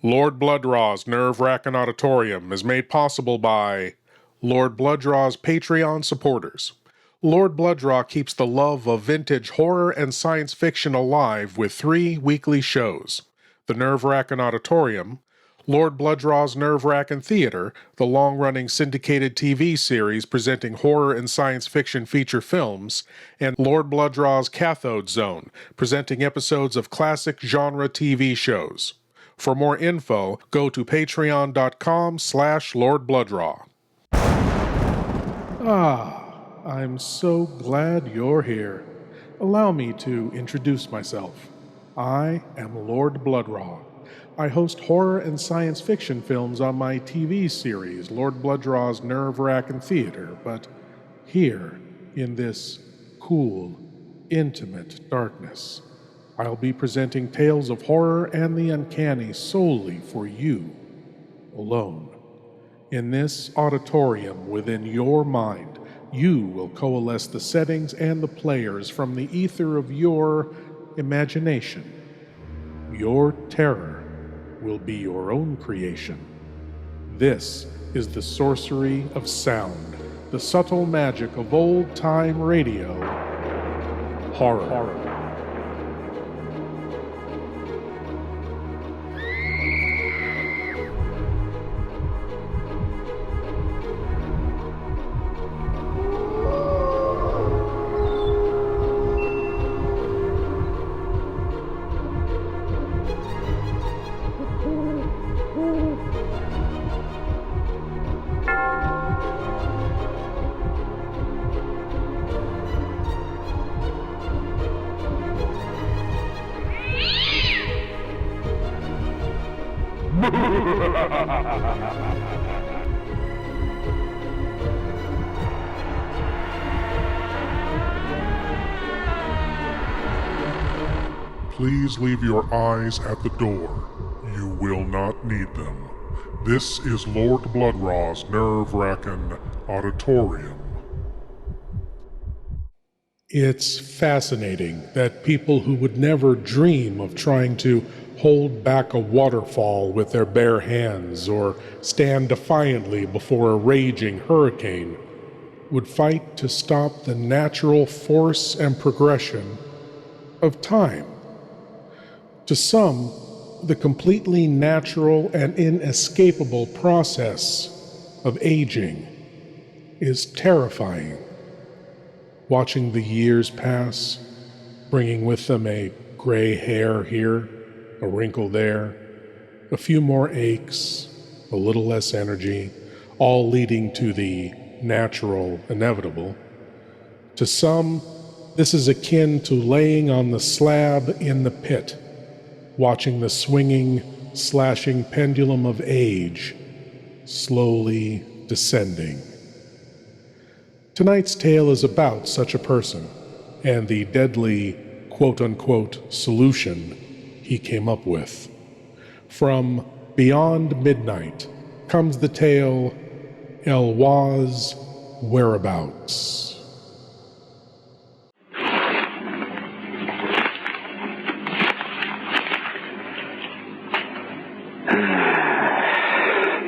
Lord Blood-Rah's Nerve-Wrackin Auditorium is made possible by Lord Blood-Rah's Patreon supporters. Lord Blood-Rah keeps the love of vintage horror and science fiction alive with 3 weekly shows: the Nerve-Wrackin Auditorium, Lord Blood-Rah's Nerve-Wrackin Theater, the long-running syndicated TV series presenting horror and science fiction feature films, and Lord Blood-Rah's Cathode Zone, presenting episodes of classic genre TV shows. For more info, go to patreon.com/Lord Blood-Rah. I'm so glad you're here. Allow me to introduce myself. I am Lord Blood-Rah. I host horror and science fiction films on my TV series, Lord Blood-Rah's Nerve-Wrackin Theater, but here, in this cool, intimate darkness, I'll be presenting tales of horror and the uncanny solely for you, alone. In this auditorium within your mind, you will coalesce the settings and the players from the ether of your imagination. Your terror will be your own creation. This is the sorcery of sound, the subtle magic of old-time radio, horror. Please leave your eyes at the door. You will not need them. This is Lord Blood-Rah's Nerve-Wrackin Auditorium. It's fascinating that people who would never dream of trying to hold back a waterfall with their bare hands or stand defiantly before a raging hurricane would fight to stop the natural force and progression of time. To some, the completely natural and inescapable process of aging is terrifying. Watching the years pass, bringing with them a gray hair here, a wrinkle there, a few more aches, a little less energy, all leading to the natural inevitable. To some, this is akin to laying on the slab in the pit, watching the swinging, slashing pendulum of age slowly descending. Tonight's tale is about such a person and the deadly quote-unquote solution he came up with. From beyond midnight comes the tale Eloises Whereabouts.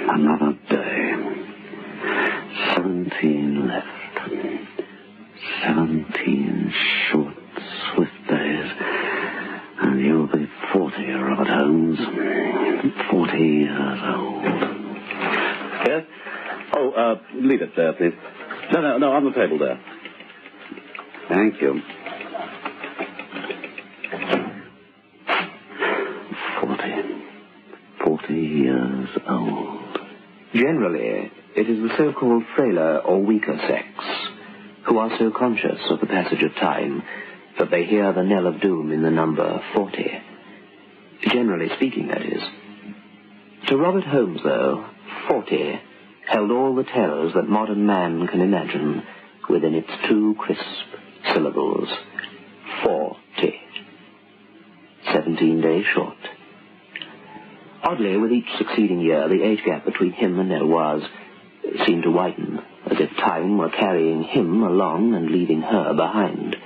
Another day. 17 left. 17 short, swift days. And you'll be 40, Robert Holmes. 40 years old. Yes? Oh, leave it there, please. No, on the table there. Thank you. 40 years old. Generally, it is the so-called frailer or weaker sex who are so conscious of the passage of time that they hear the knell of doom in the number 40. Generally speaking, that is. To Robert Holmes, though, 40 held all the terrors that modern man can imagine within its 2 crisp syllables. 40. 17 days short. Oddly, with each succeeding year, the age gap between him and Eloise seemed to widen, as if time were carrying him along and leaving her behind.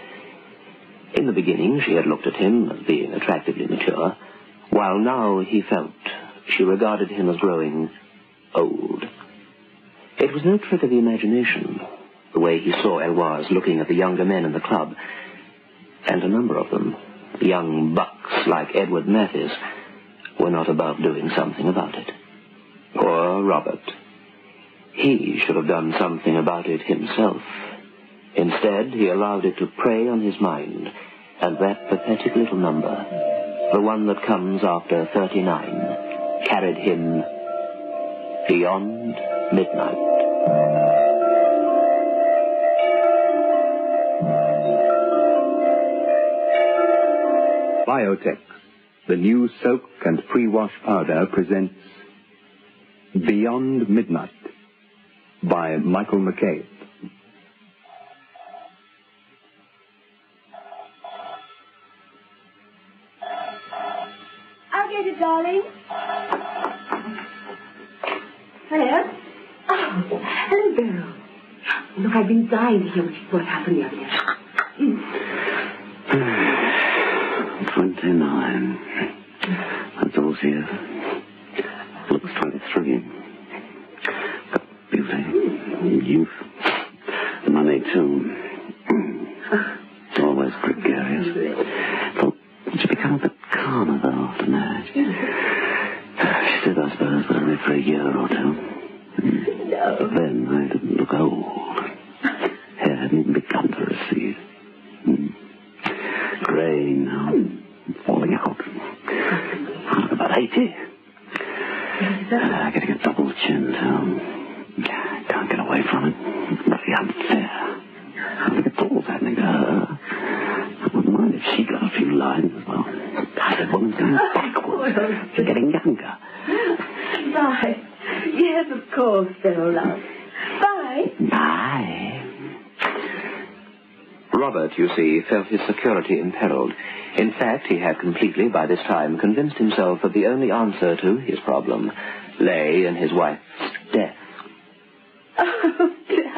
In the beginning, she had looked at him as being attractively mature, while now he felt she regarded him as growing old. It was no trick of the imagination, the way he saw Eloise looking at the younger men in the club, and a number of them, young bucks like Edward Mathis, were not above doing something about it. Poor Robert. He should have done something about it himself. Instead, he allowed it to prey on his mind, and that pathetic little number, the one that comes after 39, carried him beyond midnight. Biotex, the new soak and pre-wash powder, presents Beyond Midnight by Michael McCabe. I'll get it, darling. Hello? Oh, hello, Beryl. Look, I've been dying to hear what happened earlier. 29. That's all she is. Looks 23. Got beauty, youth, money too. Always gregarious. Thought she'd become a bit calmer though after marriage. She did, I suppose, but only for a year or two. No. Then I didn't look old. Hair hadn't even begun to recede. Grey now, falling out. I look about 80. Getting a double chin, too. Can't get away from it. Very unfair. I think it's all happening to her. I wouldn't mind if she got a few lines as well. That woman's going backwards. She's getting younger. Bye. Yes, of course, Beryl, love. Bye. Bye. Robert, you see, felt his security imperiled. In fact, he had completely, by this time, convinced himself that the only answer to his problem lay in his wife's death. Oh, dear.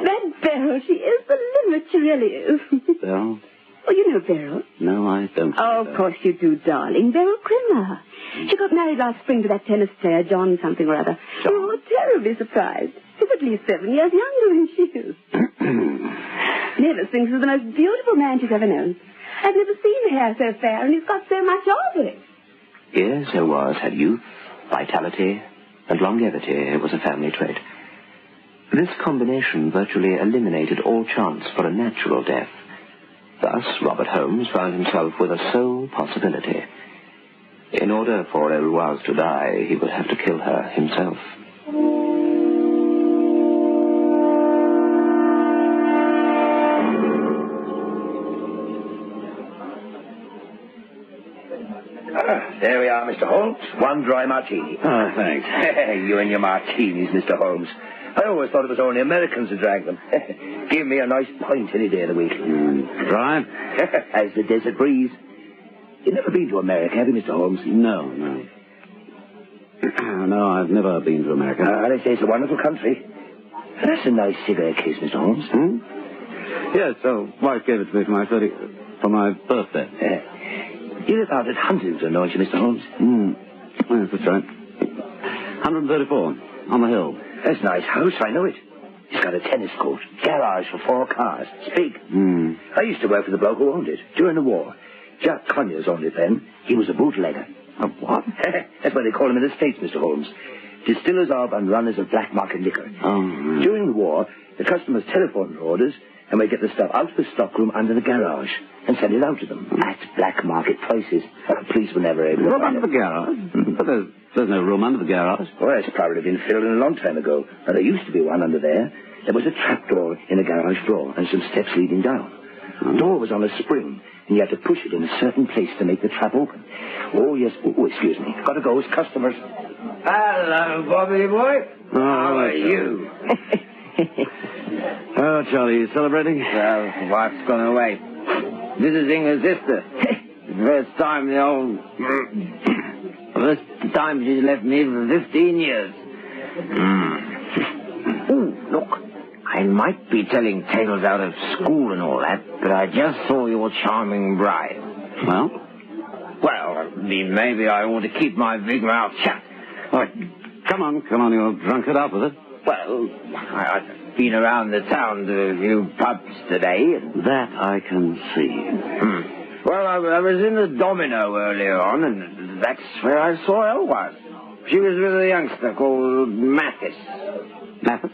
That Beryl, she is the limit, she really is. Beryl? Oh, you know Beryl? No, I don't. Oh, of course you do, darling. Beryl Crimmer. She got married last spring to that tennis player, John something or other. John? We were all terribly surprised. He's at least 7 years younger than she is. Nevis thinks he's the most beautiful man she's ever known. I've never seen hair so fair, and he's got so much of it. Yes, Eloise had youth, vitality, and longevity. It was a family trait. This combination virtually eliminated all chance for a natural death. Thus, Robert Holmes found himself with a sole possibility. In order for Eloise to die, he would have to kill her himself. There we are, Mr. Holmes. One dry martini. Oh, thanks. You and your martinis, Mr. Holmes. I always thought it was only Americans who drank them. Give me a nice pint any day of the week. Dry? As the desert breeze. You've never been to America, have you, Mr. Holmes? No. No, I've never been to America. They say it's a wonderful country. That's a nice cigar case, Mr. Holmes. Yes, so wife gave it to me for my birthday. You live out at Huntington, don't you, Mr. Holmes? Yes, that's right. 134, on the hill. That's a nice house, I know it. It's got a tennis court, garage for 4 cars. It's big. I used to work for the bloke who owned it during the war. Jack Conyers owned it then. He was a bootlegger. A what? That's what they call him in the States, Mr. Holmes. Distillers of and runners of black market liquor. During the war, the customers telephoned for orders, and we'd get the stuff out of the stockroom under the garage and send it out to them at black market prices. The police were never able to Room find under it. the garage? But there's no room under the garage. Well, it's probably been filled in a long time ago. Now, there used to be one under there. There was a trapdoor in the garage floor and some steps leading down. The door was on a spring, and you had to push it in a certain place to make the trap open. Oh, yes. Oh, excuse me. Gotta go. It's customers. Hello, Bobby boy. How are you? Oh, Charlie, you celebrating? Well, wife's gone away. Visiting her sister. First time she's left me for 15 years. Look, I might be telling tales out of school and all that, but I just saw your charming bride. Well? Well, maybe I ought to keep my big mouth shut. All right, come on, you'll drunk it up with it. Well, I've been around the town to a few pubs today. That I can see. Well, I was in the Domino earlier on, and that's where I saw Eloise. She was with a youngster called Mathis. Mathis?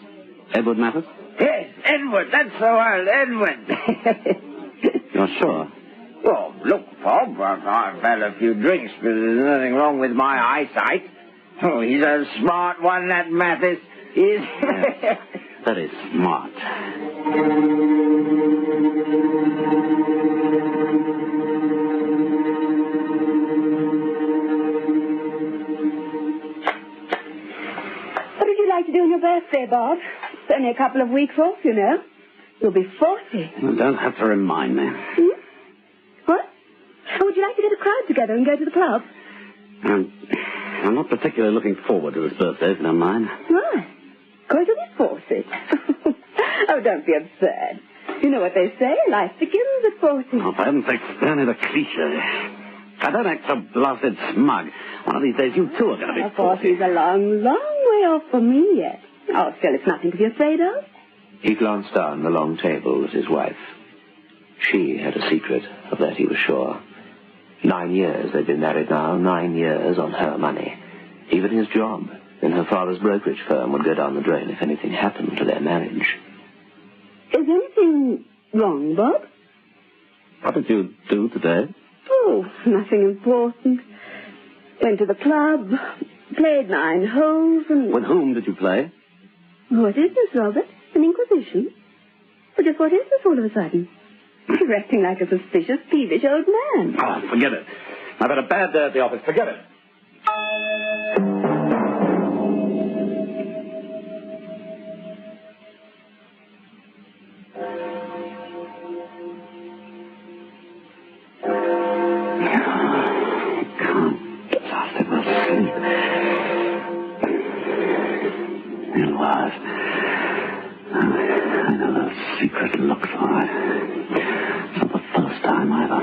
Edward Mathis? Yes, Edward, that's the word, Edward. You're sure? Well, look, Bob, I've had a few drinks, but there's nothing wrong with my eyesight. Oh, he's a smart one, that Mathis. Is. Yes, very smart. What would you like to do on your birthday, Bob? It's only a couple of weeks off, you know. You'll be 40. You don't have to remind me. What? Or would you like to get a crowd together and go to the club? I'm not particularly looking forward to this birthday, if you don't mind. Why? Because you'll be 40. Oh, don't be absurd. You know what they say, life begins at 40. Oh, for heaven's sake, spare me the cliche. I don't act so blasted smug. One of these days, you too are going to be 40. 40's a long, long way off for me yet. Oh, still, it's nothing to be afraid of. He glanced down the long table at his wife. She had a secret, of that he was sure. 9 years they'd been married now, 9 years on her money. Even his job in her father's brokerage firm would go down the drain if anything happened to their marriage. Is anything wrong, Bob? What did you do today? Oh, nothing important. Went to the club, played 9 holes, and... With whom did you play? What is this, Robert? An inquisition? But just what is this all of a sudden? You're acting like a suspicious, peevish old man. Oh, forget it. I've had a bad day at the office. Forget it. Secret looks all right. It's not the first time either.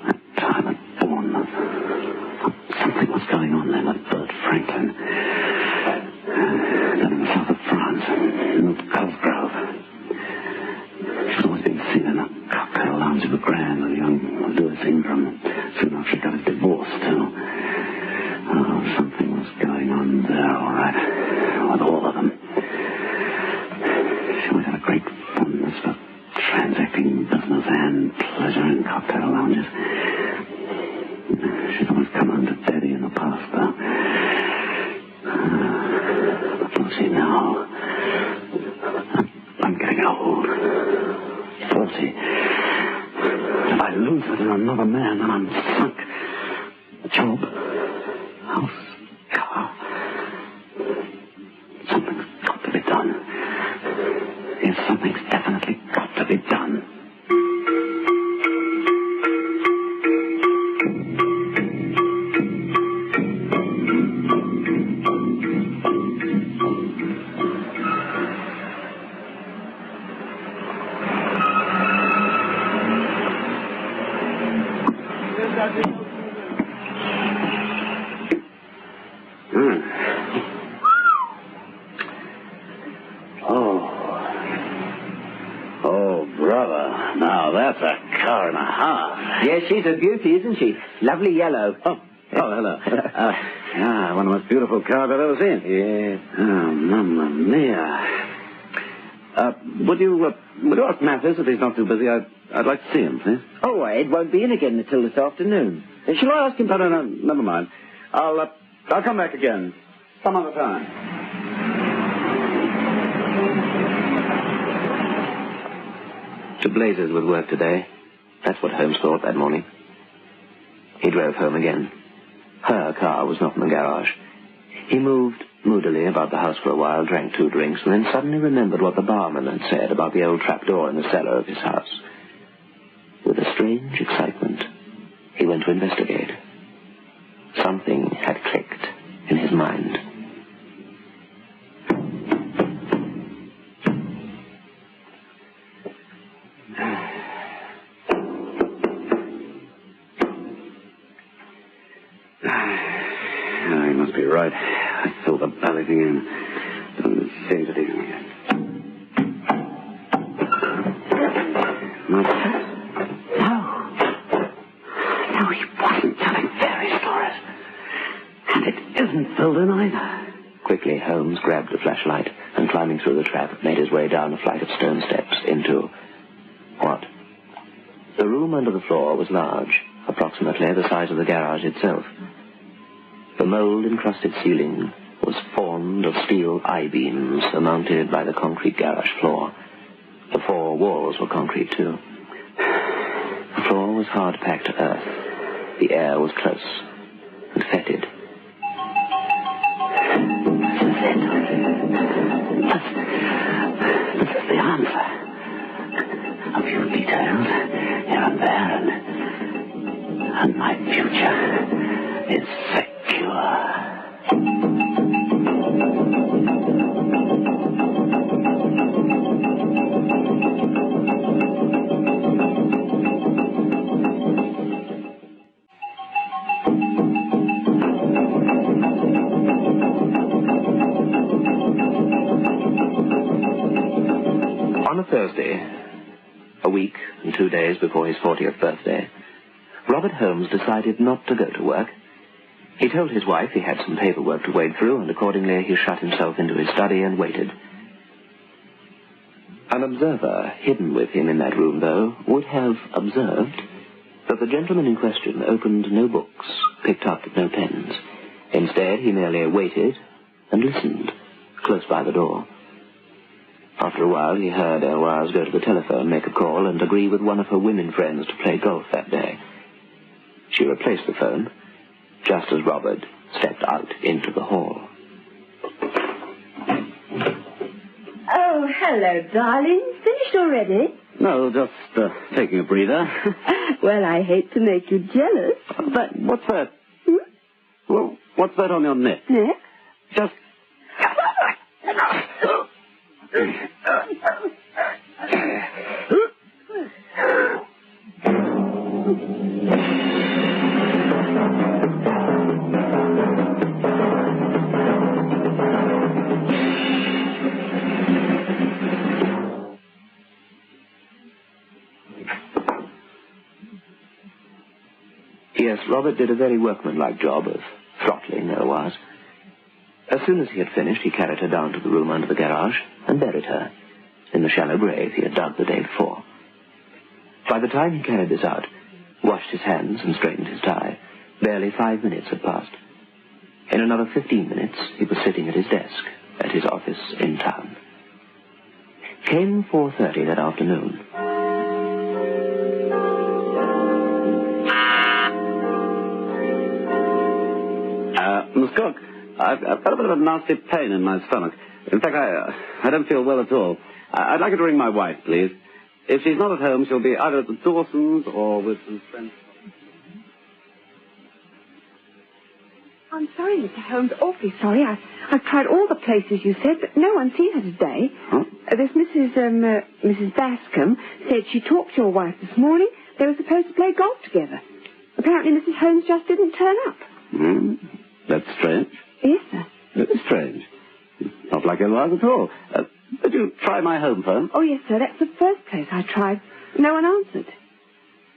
That time at Bournemouth. Something was going on there with Bert Franklin. Then in the south of France, in Cosgrove. She's always been seen in a cocktail lounge of the Grand with young Lewis Ingram. Soon after she got a divorce, too. Oh, something was going on there, all right. With all of them. She always had a great fondness for transacting business and pleasure in cocktail lounges. She'd always come home to Daddy in the past, though. But we'll see now. I'm getting old. 40. If I lose her to another man, then I'm sunk. Job. House. Car. Something's got to be done. Yes, something's definitely got to be done. Yes, she's a beauty, isn't she? Lovely yellow. Oh, hello. One of the most beautiful cars I've ever seen. Yes. Oh, mamma mia. Would you ask Mathis if he's not too busy? I'd like to see him, please. Oh, Ed won't be in again until this afternoon. Shall I ask him? No, never mind. I'll come back again. Some other time. To blazes with work today. That's what Holmes thought that morning. He drove home again. Her car was not in the garage. He moved moodily about the house for a while, drank 2 drinks, and then suddenly remembered what the barman had said about the old trapdoor in the cellar of his house. With a strange excitement, he went to investigate. Something had clicked in his mind. must be right. I filled the belly thing in. Doesn't seem to do it. No, he wasn't telling fairy stories. And it isn't filled in either. Quickly, Holmes grabbed the flashlight and, climbing through the trap, made his way down a flight of stone steps into... what? The room under the floor was large, approximately the size of the garage itself. The mold-encrusted ceiling was formed of steel I-beams surmounted by the concrete garage floor. The four walls were concrete, too. The floor was hard-packed earth. The air was close and fetid. This is the answer. A few details here and there, and my future is secure. On a Thursday, a week and 2 days before his 40th birthday, Robert Holmes decided not to go to work. He told his wife he had some paperwork to wade through, and accordingly he shut himself into his study and waited. An observer hidden with him in that room, though, would have observed that the gentleman in question opened no books, picked up no pens. Instead, he merely waited and listened, close by the door. After a while, he heard Eloise go to the telephone, make a call, and agree with one of her women friends to play golf that day. She replaced the phone just as Robert stepped out into the hall. Oh, hello, darling. Finished already? No, just taking a breather. Well, I hate to make you jealous, but... What's that? Hmm? What's that on your neck? Neck? Just... Yes, Robert did a very workmanlike job of throttling Eloise. As soon as he had finished, he carried her down to the room under the garage and buried her in the shallow grave he had dug the day before. By the time he carried this out, washed his hands and straightened his tie, barely 5 minutes had passed. In another 15 minutes, he was sitting at his desk at his office in town. Came 4:30 that afternoon. Miss Cook, I've got a bit of a nasty pain in my stomach. In fact, I don't feel well at all. I'd like you to ring my wife, please. If she's not at home, she'll be either at the Dawsons or with some friends. I'm sorry, Mr. Holmes, awfully sorry. I've tried all the places you said, but no one's seen her today. Huh? This Mrs. Bascom said she talked to your wife this morning. They were supposed to play golf together. Apparently Mrs. Holmes just didn't turn up. That's strange. Yes, sir. It is strange. Not like Eloise at all. Did you try my home phone? Oh, yes, sir. That's the first place I tried. No one answered.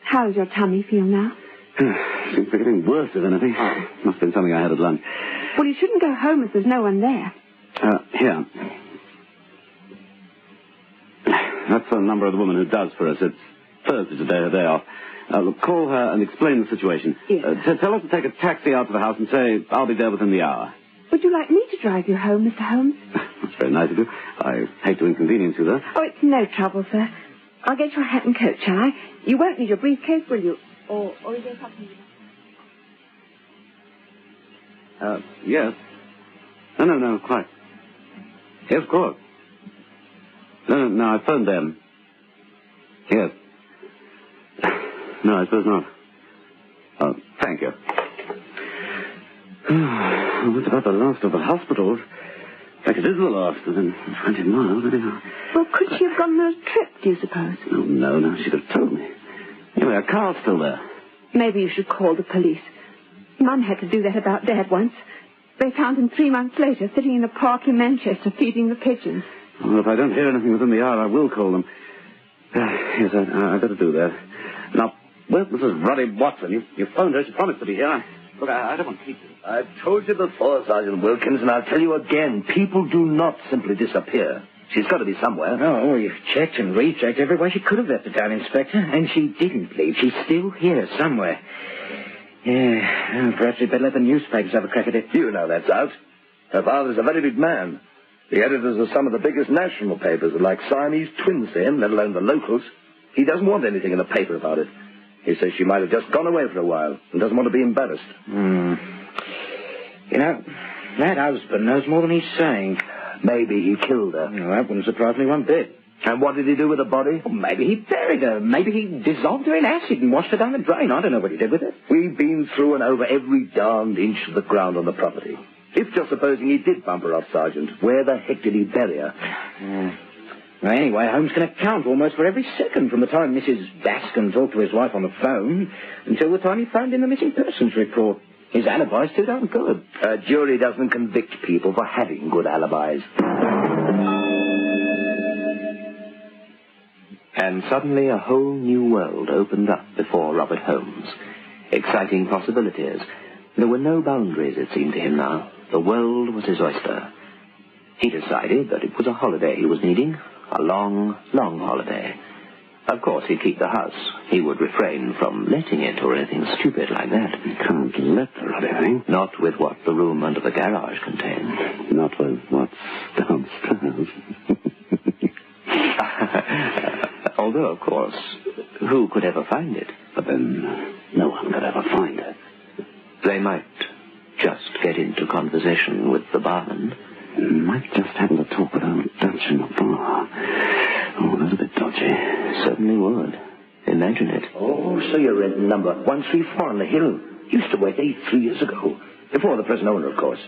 How does your tummy feel now? Seems to be getting worse, if anything. Must have been something I had at lunch. Well, you shouldn't go home if there's no one there. Here. That's the number of the woman who does for us. It's Thursday today, her day off. Look, call her and explain the situation. Yes. Tell her to take a taxi out to the house and say I'll be there within the hour. Would you like me to drive you home, Mr. Holmes? That's very nice of you. I hate to inconvenience you, though. Oh, it's no trouble, sir. I'll get your hat and coat, shall I? You won't need your briefcase, will you? Or is there something... Yes. No, quite. Yes, of course. No, I phoned them. Yes. No, I suppose not. Oh, thank you. What about the last of the hospitals? Like it is the last within 20 miles, anyhow. Well, could she have gone on a trip, do you suppose? Oh, no, she could have told me. Anyway, her car's still there. Maybe you should call the police. Mum had to do that about Dad once. they found him 3 months later, sitting in a park in Manchester, feeding the pigeons. Well, if I don't hear anything within the hour, I will call them. Yes, I better do that. Now, well, Mrs. Roddy Watson, you phoned her. She promised to be here. Look, I don't want to keep you. I've told you before, Sergeant Wilkins, and I'll tell you again. People do not simply disappear. She's got to be somewhere. Oh, you've checked and rechecked everywhere. She could have left it down, Inspector, and she didn't leave. She's still here somewhere. Yeah, well, perhaps we'd better let the newspapers have a crack at it. You know that's out. Her father's a very big man. The editors of some of the biggest national papers are like Siamese twins to him, let alone the locals. He doesn't want anything in the paper about it. He says she might have just gone away for a while and doesn't want to be embarrassed. You know, that husband knows more than he's saying. Maybe he killed her. Well, that wouldn't surprise me one bit. And what did he do with the body? Well, maybe he buried her. Maybe he dissolved her in acid and washed her down the drain. I don't know what he did with it. We've been through and over every darned inch of the ground on the property. If just supposing he did bump her off, Sergeant, where the heck did he bury her? Well, anyway, Holmes can account almost for every second from the time Mrs. Bascom talked to his wife on the phone until the time he phoned in the missing persons report. His alibi's too darn good. A jury doesn't convict people for having good alibis. And suddenly a whole new world opened up before Robert Holmes. Exciting possibilities. There were no boundaries, it seemed to him now. The world was his oyster. He decided that it was a holiday he was needing. A long, long holiday. Of course, he'd keep the house. He would refrain from letting it or anything stupid like that. You can't let her or anything. Not with what the room under the garage contained. Not with what's downstairs. Although, of course, who could ever find it? But then no one could ever find it. They might just get into conversation with the barman. Might just happen to talk with old Dutch in the bar. Oh, that's a bit dodgy. Certainly would. Imagine it. Oh, so you're renting number 134 on the hill. Used to wait 3 years ago. Before the present owner, of course.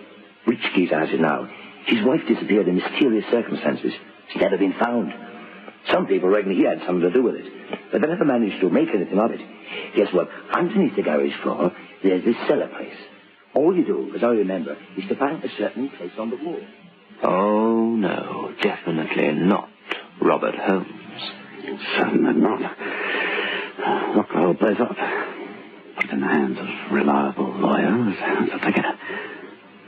Rich geezer has it now. His wife disappeared in mysterious circumstances. She's never been found. Some people reckon he had something to do with it. But they never managed to make anything of it. Guess what? Underneath the garage floor, there's this cellar place. All you do, as I remember, is to find a certain place on the wall. Oh, no. Definitely not Robert Holmes. Certainly not. Lock the whole place up. Put it in the hands of reliable lawyers. So take it.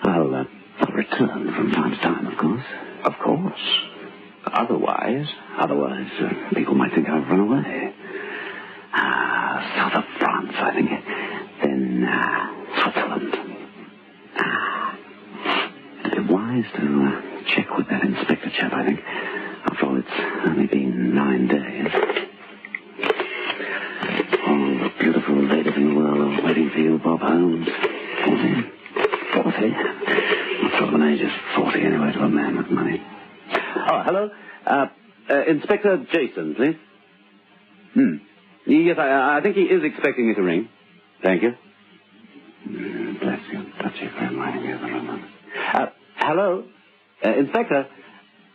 I'll return from time to time, of course. Of course. Otherwise, people might think I've run away. South of France, I think. Then, Switzerland. It'd be wise to check with that inspector chap, I think. After all, it's only been 9 days. All the beautiful ladies in the world are waiting for you, Bob Holmes. 40? What sort of an age is 40 anyway to a man with money? Oh, hello. Inspector Jason, please. Yes, I think he is expecting me to ring. Thank you. Bless you. Touchy for reminding me of the romance. Hello? Inspector?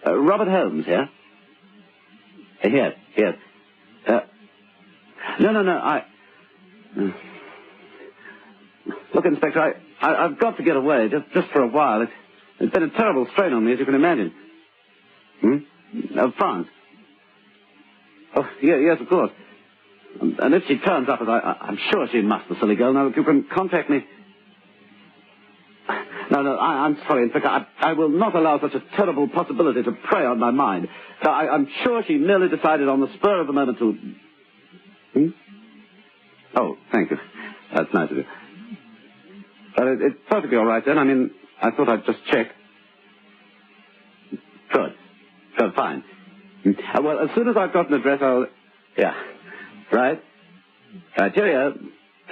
Robert Holmes here? Yes. No, Look, Inspector, I've got to get away, just for a while. It's been a terrible strain on me, as you can imagine. France. Oh, yes, of course. And if she turns up, as I'm sure she must, the silly girl. Now, if you can contact me... No, I'm sorry, Inspector. I will not allow such a terrible possibility to prey on my mind. So I'm sure she merely decided on the spur of the moment to... Oh, thank you. That's nice of you. It's perfectly all right, then. I mean, I thought I'd just check. Good, fine. Well, as soon as I've got an address, I'll... Yeah. Right? Cheerio.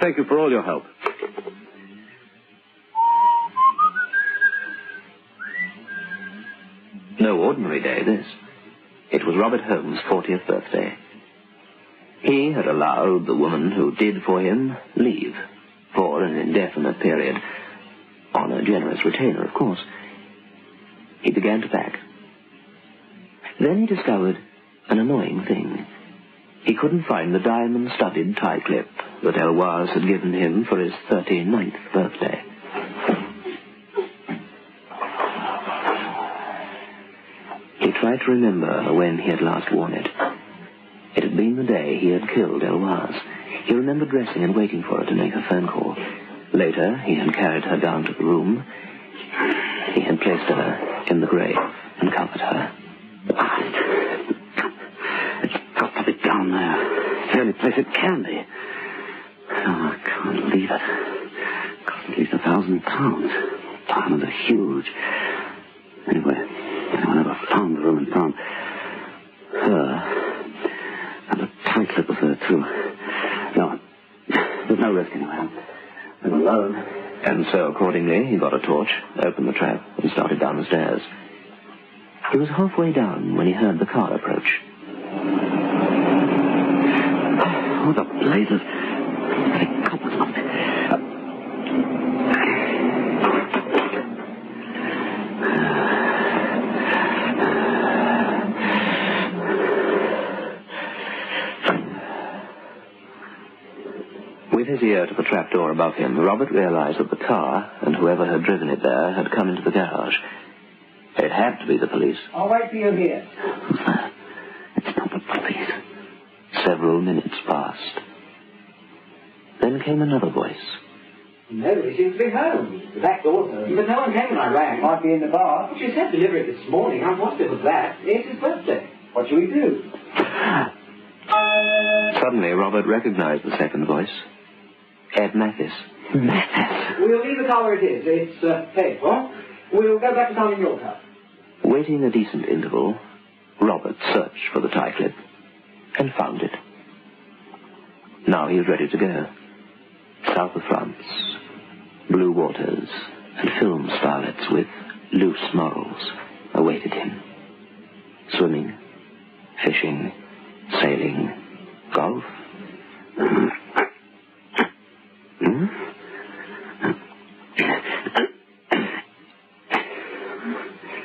Thank you for all your help. No ordinary day, this. It was Robert Holmes' 40th birthday. He had allowed the woman who did for him leave for an indefinite period. On a generous retainer, of course. He began to pack. Then he discovered an annoying thing. He couldn't find the diamond-studded tie clip that Eloise had given him for his 39th birthday. He tried to remember when he had last worn it. It had been the day he had killed Eloise. He remembered dressing and waiting for her to make a phone call. Later, he had carried her down to the room. He had placed her in the grave and covered her. It's got to be down there. It's the only place it can be. Oh, I can't leave it. It cost at least £1,000. Diamonds are huge. Anyway, I never found the room and found her. And a tight slip of her, too. No, there's no risk anyway. I'm alone. And so, accordingly, he got a torch, opened the trap, and started down the stairs. He was halfway down when he heard the car approach. Oh, the blazes. The coppers must be... With his ear to the trapdoor above him, Robert realized that the car, and whoever had driven it there, had come into the garage. It had to be the police. I'll wait for you here. Who's that? It's not the police. Several minutes passed. Then came another voice. Nobody seems to be home. The back door's open. But no one came when I rang. Might be in the bar. She said deliver it this morning. I'm positive of that. It's his birthday. What shall we do? Suddenly, Robert recognized the second voice. Ed Mathis. Mathis. We'll leave the car where it is. It's paid for. We'll go back to town in your car. Waiting a decent interval, Robert searched for the tie clip and found it. Now he was ready to go. South of France, blue waters, and film starlets with loose morals awaited him. Swimming, fishing, sailing, golf.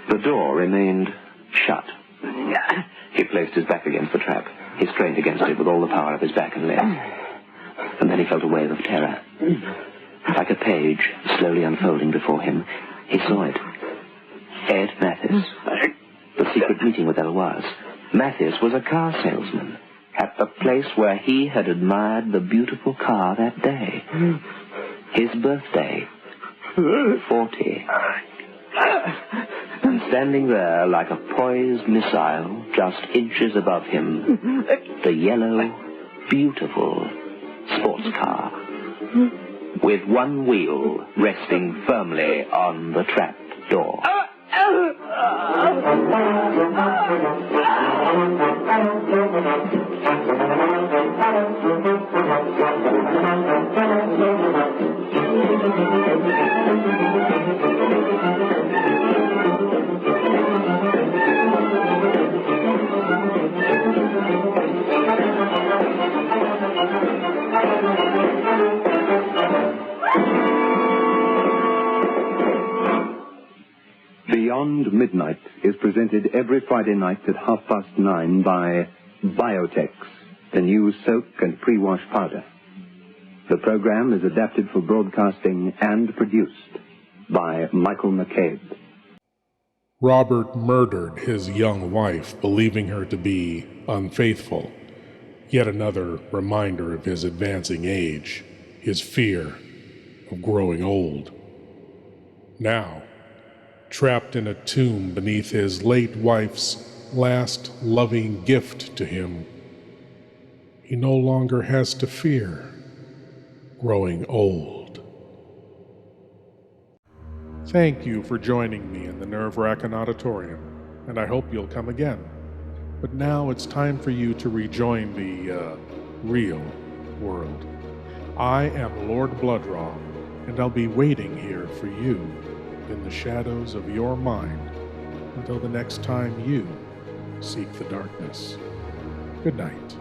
The door remained shut. He placed his back against the trap. He strained against it with all the power of his back and legs. And then he felt a wave of terror. Like a page slowly unfolding before him, he saw it. Ed Mathis. The secret meeting with Eloise. Mathis was a car salesman at the place where he had admired the beautiful car that day. His birthday. 40. And standing there like a poised missile just inches above him, the yellow, beautiful sports car, with one wheel resting firmly on the trap door. Beyond Midnight is presented every Friday night at 9:30 by Biotex, the new soak and pre-wash powder. The program is adapted for broadcasting and produced by Michael McCabe. Robert murdered his young wife, believing her to be unfaithful. Yet another reminder of his advancing age, his fear of growing old. Now, trapped in a tomb beneath his late wife's last loving gift to him, he no longer has to fear growing old. Thank you for joining me in the Nerve-Wrackin Auditorium, and I hope you'll come again. But now it's time for you to rejoin the, real world. I am Lord Blood-Rah, and I'll be waiting here for you in the shadows of your mind until the next time you seek the darkness. Good night.